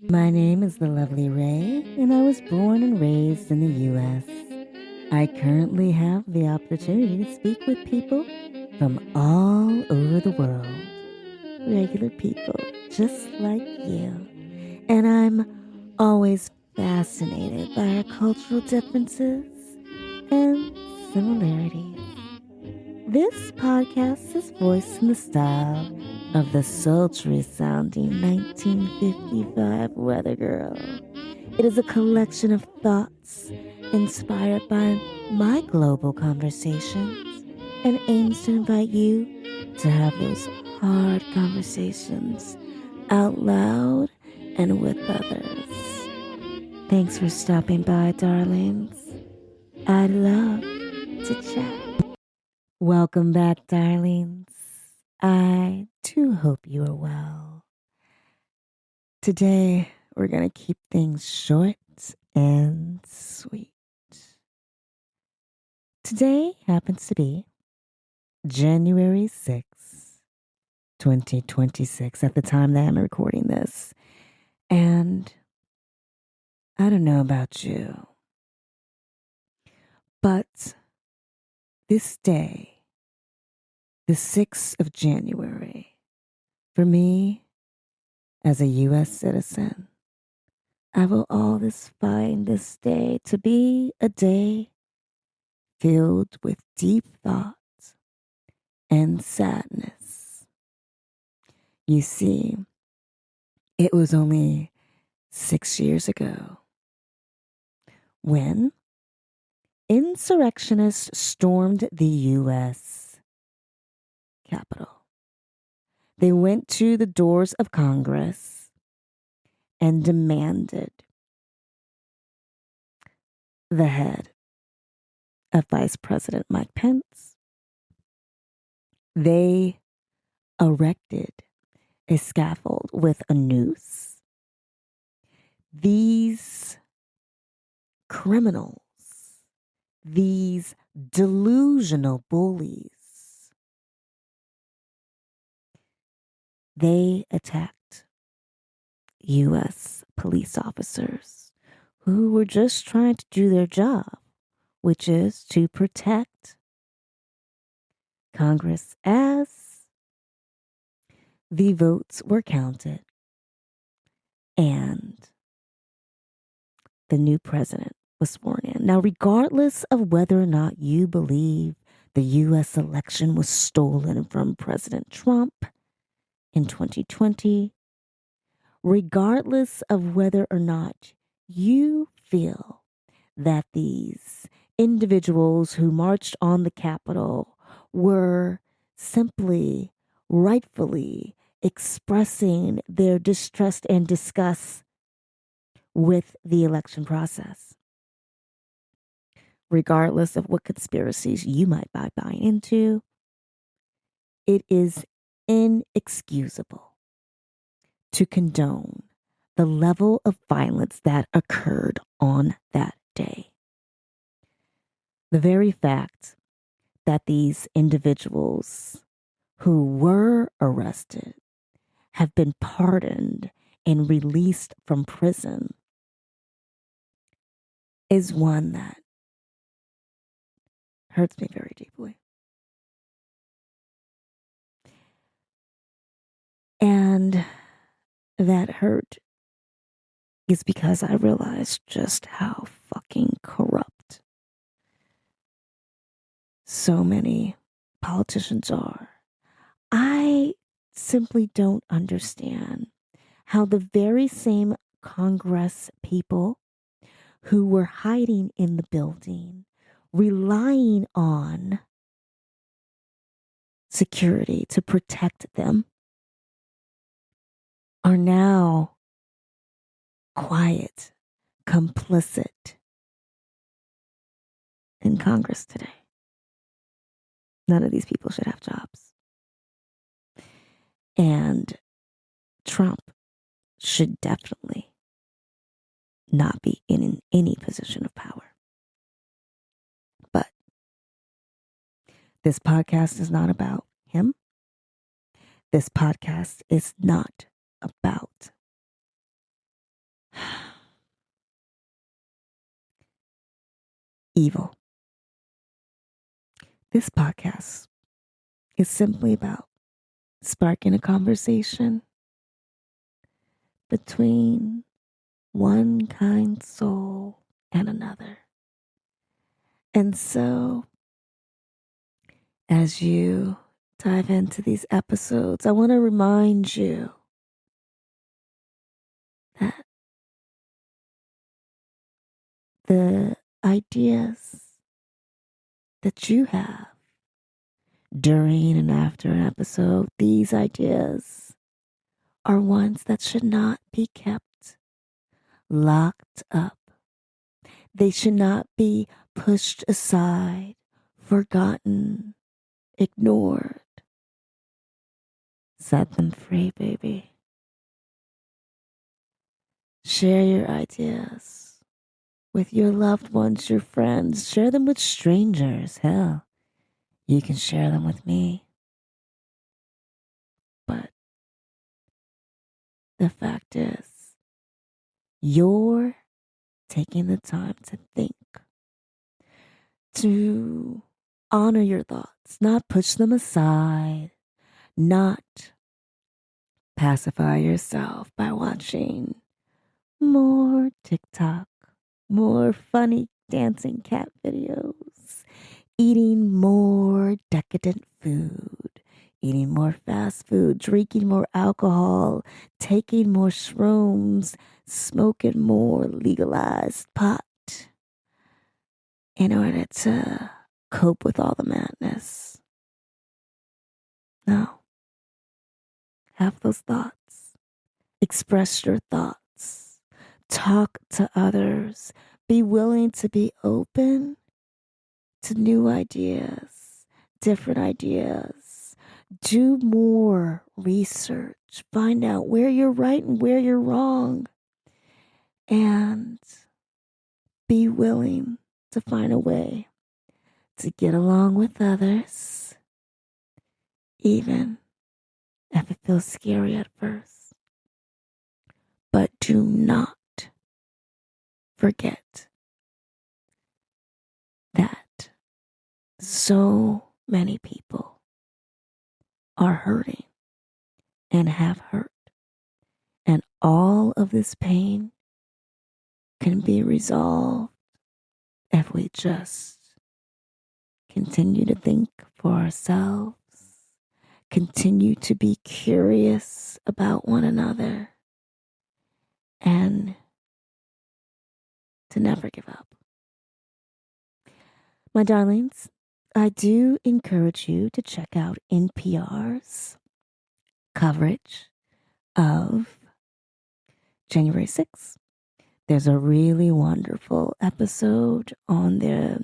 My name is the lovely Ray, and I was born and raised in the U.S. I currently have the opportunity to speak with people from all over the world. Regular people, just like you. And I'm always fascinated by our cultural differences and similarities. This podcast is voiced in the style of the sultry sounding 1955 weather girl. It is a collection of thoughts inspired by my global conversations and aims to invite you to have those hard conversations out loud and with others. Thanks for stopping by, darlings. I'd love to chat. Welcome back, darlings. I do hope you are well. Today, we're going to keep things short and sweet. Today happens to be January 6th, 2026, at the time that I'm recording this. And I don't know about you, but this day, the 6th of January, for me, as a U.S. citizen, I will always find this day to be a day filled with deep thought and sadness. You see, it was only 6 years ago when insurrectionists stormed the U.S. Capitol. They went to the doors of Congress and demanded the head of Vice President Mike Pence. They erected a scaffold with a noose. These criminals, these delusional bullies, they attacked U.S. police officers who were just trying to do their job, which is to protect Congress as the votes were counted and the new president was sworn in. Now, regardless of whether or not you believe the U.S. election was stolen from President Trump in 2020, regardless of whether or not you feel that these individuals who marched on the Capitol were simply, rightfully expressing their distrust and disgust with the election process, regardless of what conspiracies you might buy into, it is inexcusable to condone the level of violence that occurred on that day. The very fact that these individuals who were arrested have been pardoned and released from prison is one that hurts me very deeply. And that hurt is because I realized just how fucking corrupt so many politicians are. I simply don't understand how the very same Congress people who were hiding in the building, relying on security to protect them, are now quiet, complicit in Congress today. None of these people should have jobs. And Trump should definitely not be in any position of power. But this podcast is not about him. This podcast is not about evil. This podcast is simply about sparking a conversation between one kind soul and another. And so, as you dive into these episodes, I want to remind you that the ideas that you have during and after an episode, these ideas are ones that should not be kept locked up. They should not be pushed aside, forgotten, ignored. Set them free, baby. Share your ideas with your loved ones, your friends. Share them with strangers. Hell, you can share them with me. But the fact is, you're taking the time to think, to honor your thoughts, not push them aside, not pacify yourself by watching more TikTok, more funny dancing cat videos, eating more decadent food, eating more fast food, drinking more alcohol, taking more shrooms, smoking more legalized pot in order to cope with all the madness. No. Have those thoughts. Express your thoughts. Talk to others. Be willing to be open to new ideas, different ideas. Do more research. Find out where you're right and where you're wrong. And be willing to find a way to get along with others, even if it feels scary at first. But do not forget that so many people are hurting and have hurt. And all of this pain can be resolved if we just continue to think for ourselves, continue to be curious about one another, and to never give up. My darlings, I do encourage you to check out NPR's coverage of January 6th. There's a really wonderful episode on their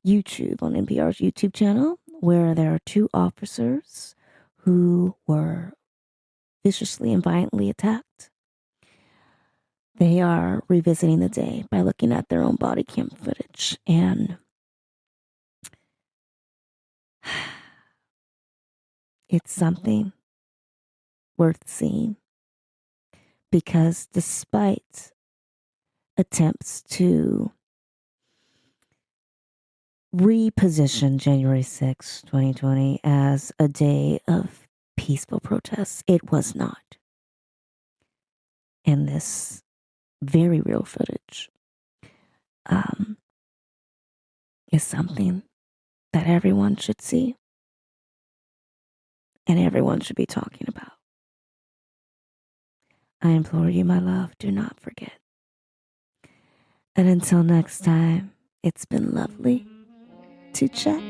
YouTube, on NPR's YouTube channel, where there are two officers who were viciously and violently attacked. They are revisiting the day by looking at their own body cam footage, and it's something worth seeing, because despite attempts to reposition January 6, 2020 as a day of peaceful protests, it was not. And this very real footage is something that everyone should see and everyone should be talking about. I implore you, my love, do not forget. And until next time, it's been lovely to chat.